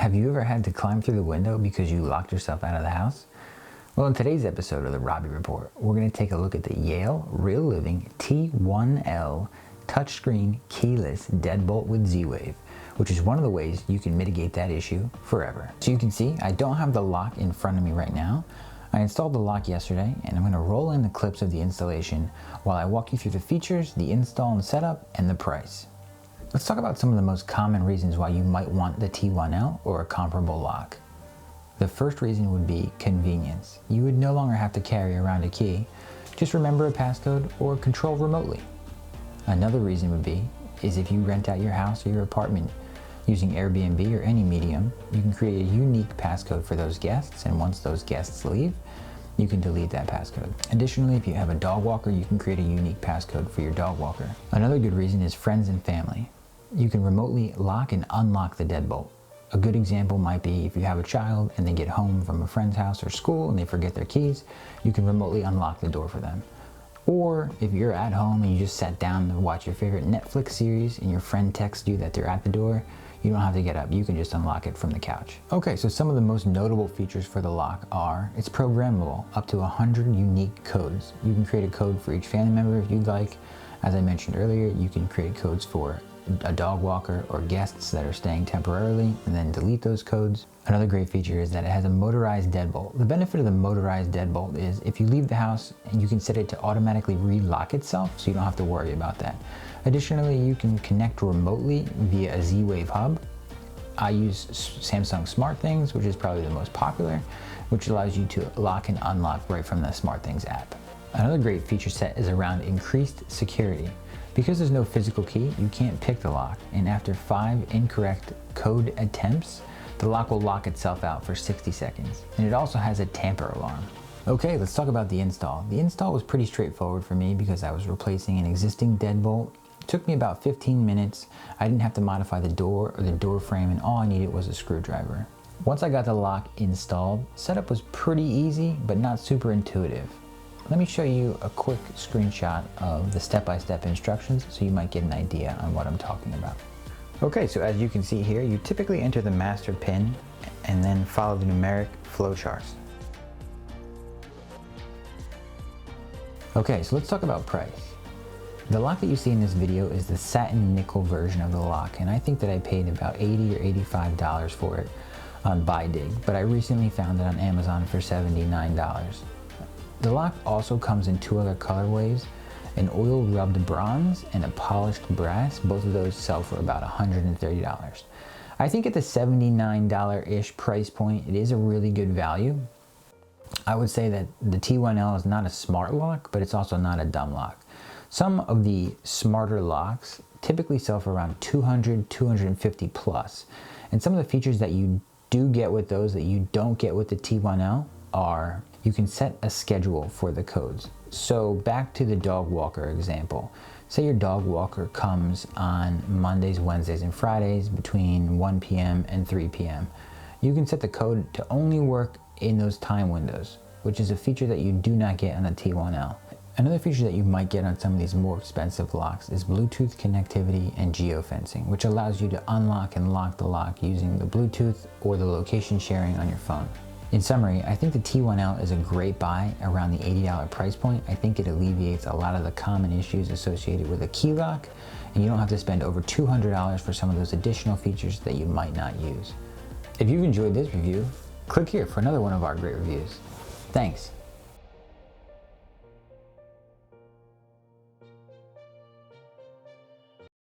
Have you ever had to climb through the window because you locked yourself out of the house? Well, in today's episode of the Robbie Report, we're going to take a look at the Yale Real Living T1L touchscreen keyless deadbolt with Z-Wave, which is one of the ways you can mitigate that issue forever. So you can see I don't have the lock in front of me right now. I installed the lock yesterday, and I'm going to roll in the clips of the installation while I walk you through the features, the install and setup, and the price. Let's talk about some of the most common reasons why you might want the T1L or a comparable lock. The first reason would be convenience. You would no longer have to carry around a key. Just remember a passcode or control remotely. Another reason would be is if you rent out your house or your apartment using Airbnb or any medium, you can create a unique passcode for those guests, and once those guests leave, you can delete that passcode. Additionally, if you have a dog walker, you can create a unique passcode for your dog walker. Another good reason is friends and family. You can remotely lock and unlock the deadbolt. A good example might be if you have a child and they get home from a friend's house or school and they forget their keys, you can remotely unlock the door for them. Or if you're at home and you just sat down to watch your favorite Netflix series and your friend texts you that they're at the door, you don't have to get up, you can just unlock it from the couch. Okay, so some of the most notable features for the lock are, it's programmable, up to 100 unique codes. You can create a code for each family member if you'd like. As I mentioned earlier, you can create codes for a dog walker or guests that are staying temporarily and then delete those codes. Another great feature is that it has a motorized deadbolt. The benefit of the motorized deadbolt is if you leave the house, you can set it to automatically relock itself, so you don't have to worry about that. Additionally, you can connect remotely via a Z-Wave hub. I use Samsung SmartThings, which is probably the most popular, which allows you to lock and unlock right from the SmartThings app. Another great feature set is around increased security. Because there's no physical key, you can't pick the lock, and after 5 incorrect code attempts, the lock will lock itself out for 60 seconds. And it also has a tamper alarm. Okay, let's talk about the install. The install was pretty straightforward for me because I was replacing an existing deadbolt. It took me about 15 minutes. I didn't have to modify the door or the door frame, and all I needed was a screwdriver. Once I got the lock installed, setup was pretty easy, but not super intuitive. Let me show you a quick screenshot of the step-by-step instructions so you might get an idea on what I'm talking about. Okay, so as you can see here, you typically enter the master PIN and then follow the numeric flowcharts. Okay, so let's talk about price. The lock that you see in this video is the satin nickel version of the lock, and I think that I paid about $80 or $85 for it on BuyDig, but I recently found it on Amazon for $79. The lock also comes in 2 other colorways, an oil rubbed bronze and a polished brass. Both of those sell for about $130. I think at the $79-ish price point, it is a really good value. I would say that the T1L is not a smart lock, but it's also not a dumb lock. Some of the smarter locks typically sell for around $200, $250 plus. And some of the features that you do get with those that you don't get with the T1L are you can set a schedule for the codes. So back to the dog walker example. Say your dog walker comes on Mondays, Wednesdays, and Fridays between 1 p.m. and 3 p.m. You can set the code to only work in those time windows, which is a feature that you do not get on the T1L. Another feature that you might get on some of these more expensive locks is Bluetooth connectivity and geofencing, which allows you to unlock and lock the lock using the Bluetooth or the location sharing on your phone. In summary, I think the T1L is a great buy around the $80 price point. I think it alleviates a lot of the common issues associated with a key lock, and you don't have to spend over $200 for some of those additional features that you might not use. If you've enjoyed this review, click here for another one of our great reviews. Thanks.